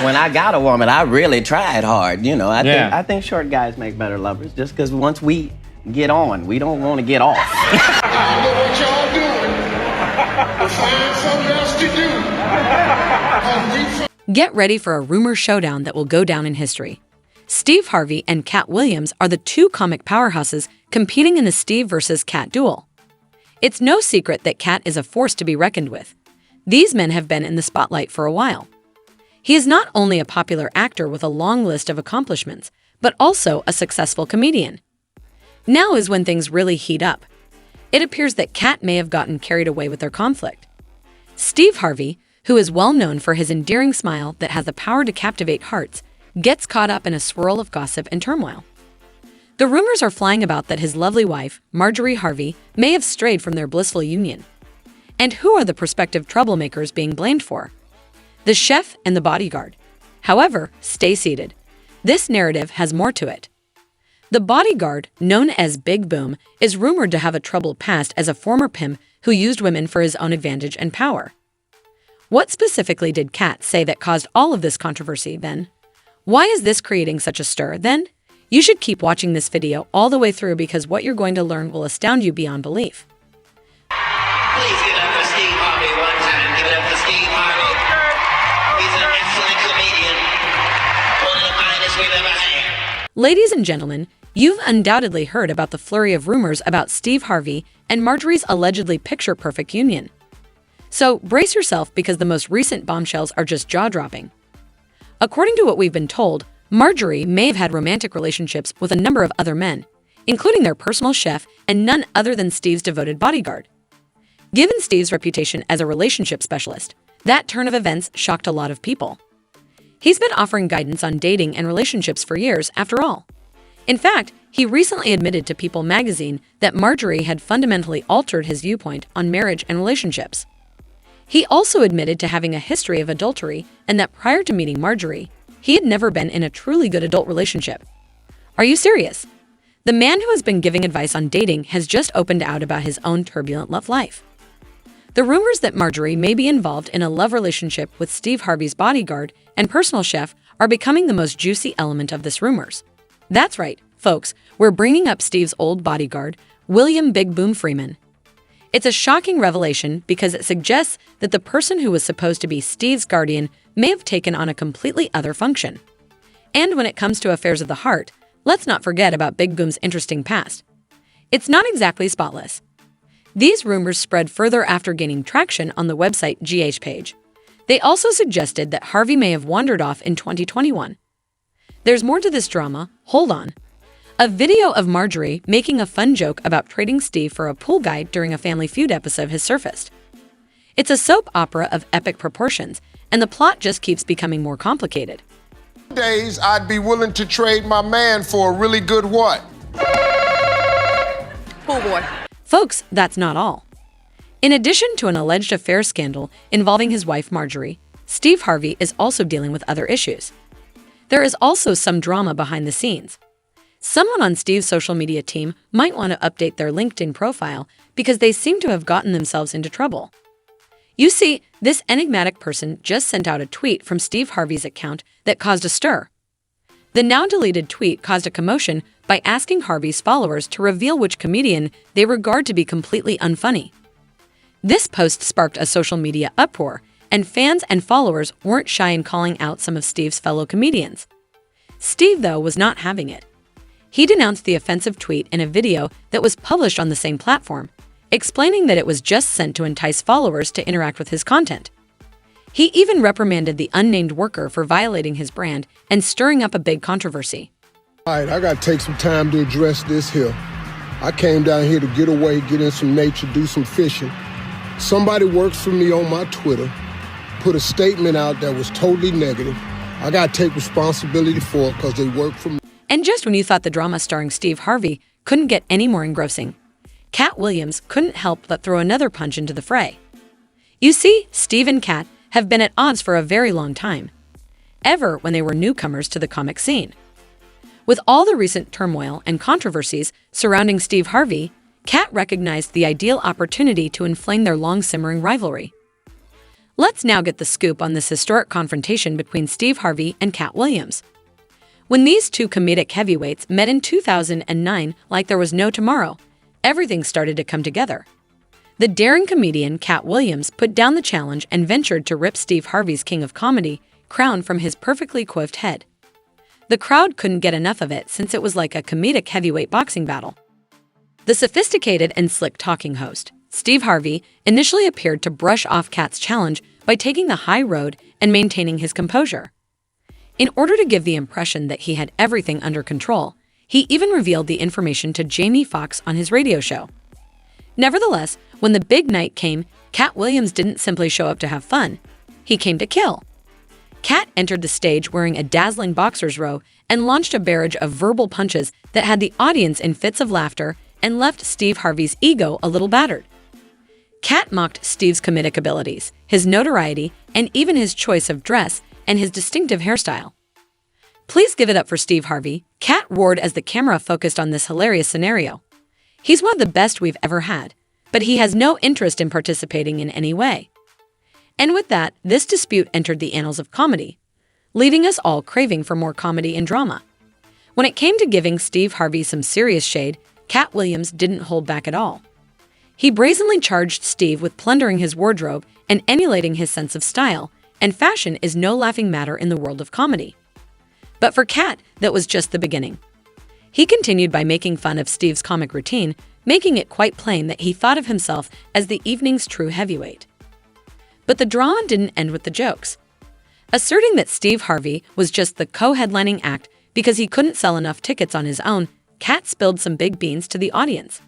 when I got a woman, I really tried hard. You know, Yeah. I think short guys make better lovers just because once we get on, we don't want to get off. I don't know what y'all doing, but find something else to do. Get ready for a rumor showdown that will go down in history. Steve Harvey and Katt Williams are the two comic powerhouses competing in the Steve versus Katt duel. It's no secret that Katt is a force to be reckoned with. These men have been in the spotlight for a while. He is not only a popular actor with a long list of accomplishments, but also a successful comedian. Now is when things really heat up. It appears that Katt may have gotten carried away with their conflict. Steve Harvey, who is well known for his endearing smile that has the power to captivate hearts, gets caught up in a swirl of gossip and turmoil. The rumors are flying about that his lovely wife, Marjorie Harvey, may have strayed from their blissful union. And who are the prospective troublemakers being blamed for? The chef and the bodyguard. However, stay seated. This narrative has more to it. The bodyguard, known as Big Boom, is rumored to have a troubled past as a former pimp who used women for his own advantage and power. What specifically did Katt say that caused all of this controversy, then? Why is this creating such a stir, then? You should keep watching this video all the way through because what you're going to learn will astound you beyond belief. Please give it up for Steve Harvey one time. Give it up for Steve Harvey. He's an excellent comedian. One of the finest we've ever had. Ladies and gentlemen, you've undoubtedly heard about the flurry of rumors about Steve Harvey and Marjorie's allegedly picture-perfect union. So brace yourself because the most recent bombshells are just jaw-dropping. According to what we've been told, Marjorie may have had romantic relationships with a number of other men, including their personal chef and none other than Steve's devoted bodyguard. Given Steve's reputation as a relationship specialist, that turn of events shocked a lot of people. He's been offering guidance on dating and relationships for years, after all. In fact, he recently admitted to People magazine that Marjorie had fundamentally altered his viewpoint on marriage and relationships. He also admitted to having a history of adultery and that prior to meeting Marjorie, he had never been in a truly good adult relationship. Are you serious? The man who has been giving advice on dating has just opened out about his own turbulent love life. The rumors that Marjorie may be involved in a love relationship with Steve Harvey's bodyguard and personal chef are becoming the most juicy element of this rumors. That's right, folks, we're bringing up Steve's old bodyguard, William Big Boom Freeman. It's a shocking revelation because it suggests that the person who was supposed to be Steve's guardian may have taken on a completely other function. And when it comes to affairs of the heart, let's not forget about Big Boom's interesting past. It's not exactly spotless. These rumors spread further after gaining traction on the website GH page. They also suggested that Harvey may have wandered off in 2021. There's more to this drama. Hold on. A video of Marjorie making a fun joke about trading Steve for a pool guy during a Family Feud episode has surfaced. It's a soap opera of epic proportions, and the plot just keeps becoming more complicated. Days I'd be willing to trade my man for a really good what? Pool boy. Folks, that's not all. In addition to an alleged affair scandal involving his wife Marjorie, Steve Harvey is also dealing with other issues. There is also some drama behind the scenes. Someone on Steve's social media team might want to update their LinkedIn profile because they seem to have gotten themselves into trouble. You see, this enigmatic person just sent out a tweet from Steve Harvey's account that caused a stir. The now-deleted tweet caused a commotion by asking Harvey's followers to reveal which comedian they regard to be completely unfunny. This post sparked a social media uproar, and fans and followers weren't shy in calling out some of Steve's fellow comedians. Steve, though, was not having it. He denounced the offensive tweet in a video that was published on the same platform, explaining that it was just sent to entice followers to interact with his content. He even reprimanded the unnamed worker for violating his brand and stirring up a big controversy. All right, I got to take some time to address this here. I came down here to get away, get in some nature, do some fishing. Somebody works for me on my Twitter, put a statement out that was totally negative. I got to take responsibility for it because they work for me. And just when you thought the drama starring Steve Harvey couldn't get any more engrossing, Katt Williams couldn't help but throw another punch into the fray. You see, Steve and Katt have been at odds for a very long time, ever when they were newcomers to the comic scene. With all the recent turmoil and controversies surrounding Steve Harvey, Katt recognized the ideal opportunity to inflame their long-simmering rivalry. Let's now get the scoop on this historic confrontation between Steve Harvey and Katt Williams. When these two comedic heavyweights met in 2009 like there was no tomorrow, everything started to come together. The daring comedian Katt Williams put down the challenge and ventured to rip Steve Harvey's king of comedy crown from his perfectly coiffed head. The crowd couldn't get enough of it since it was like a comedic heavyweight boxing battle. The sophisticated and slick talking host, Steve Harvey, initially appeared to brush off Katt's challenge by taking the high road and maintaining his composure. In order to give the impression that he had everything under control, he even revealed the information to Jamie Foxx on his radio show. Nevertheless, when the big night came, Katt Williams didn't simply show up to have fun. He came to kill. Katt entered the stage wearing a dazzling boxer's robe and launched a barrage of verbal punches that had the audience in fits of laughter and left Steve Harvey's ego a little battered. Katt mocked Steve's comedic abilities, his notoriety, and even his choice of dress and his distinctive hairstyle. "Please give it up for Steve Harvey," Katt roared as the camera focused on this hilarious scenario. "He's one of the best we've ever had, but he has no interest in participating in any way." And with that, this dispute entered the annals of comedy, leaving us all craving for more comedy and drama. When it came to giving Steve Harvey some serious shade, Katt Williams didn't hold back at all. He brazenly charged Steve with plundering his wardrobe and emulating his sense of style, and fashion is no laughing matter in the world of comedy. But for Katt, that was just the beginning. He continued by making fun of Steve's comic routine, making it quite plain that he thought of himself as the evening's true heavyweight. But the drama didn't end with the jokes. Asserting that Steve Harvey was just the co-headlining act because he couldn't sell enough tickets on his own, Katt spilled some big beans to the audience.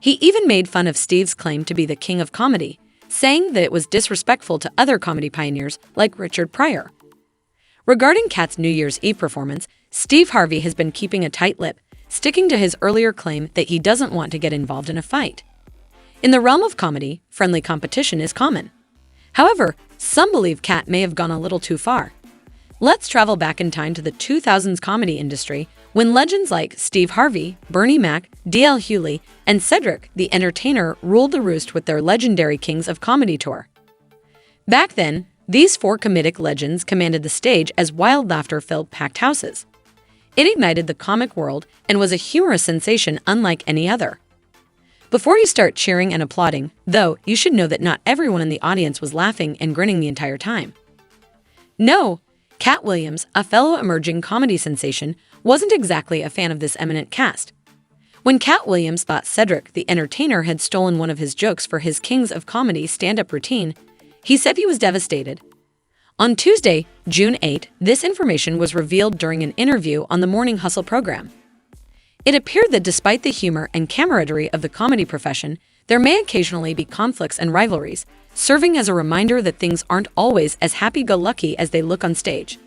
He even made fun of Steve's claim to be the king of comedy, saying that it was disrespectful to other comedy pioneers like Richard Pryor. Regarding Katt's New Year's Eve performance, Steve Harvey has been keeping a tight lip, sticking to his earlier claim that he doesn't want to get involved in a fight. In the realm of comedy, friendly competition is common. However, some believe Katt may have gone a little too far. Let's travel back in time to the 2000s comedy industry when legends like Steve Harvey, Bernie Mac, D.L. Hewley, and Cedric the Entertainer ruled the roost with their legendary Kings of Comedy tour. Back then, these four comedic legends commanded the stage as wild laughter filled packed houses. It ignited the comic world and was a humorous sensation unlike any other. Before you start cheering and applauding, though, you should know that not everyone in the audience was laughing and grinning the entire time. No, Katt Williams, a fellow emerging comedy sensation, wasn't exactly a fan of this eminent cast. When Katt Williams thought Cedric the Entertainer had stolen one of his jokes for his Kings of Comedy stand-up routine, he said he was devastated. On Tuesday, June 8, this information was revealed during an interview on the Morning Hustle program. It appeared that despite the humor and camaraderie of the comedy profession, there may occasionally be conflicts and rivalries, serving as a reminder that things aren't always as happy-go-lucky as they look on stage.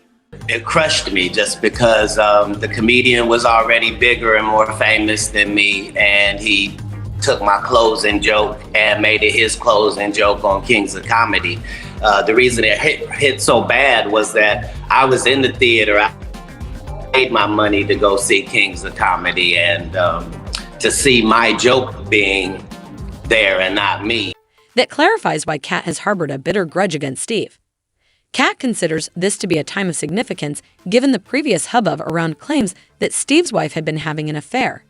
It crushed me just because the comedian was already bigger and more famous than me, and he took my closing joke and made it his closing joke on Kings of Comedy. The reason it hit so bad was that I was in the theater. I paid my money to go see Kings of Comedy, and to see my joke being there and not me. That clarifies why Katt has harbored a bitter grudge against Steve. Katt considers this to be a time of significance given the previous hubbub around claims that Steve's wife had been having an affair.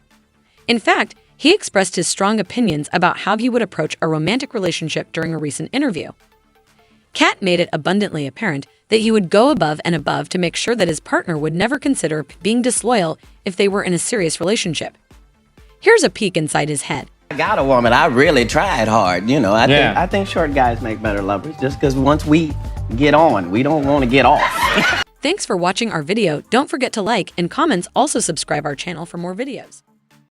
In fact, he expressed his strong opinions about how he would approach a romantic relationship during a recent interview. Katt made it abundantly apparent that he would go above and above to make sure that his partner would never consider being disloyal if they were in a serious relationship. Here's a peek inside his head. I got a woman. I really tried hard. I think short guys make better lovers just because once we get on, we don't want to get off. Thanks for watching our video. Don't forget to like and comments. Also subscribe our channel for more videos.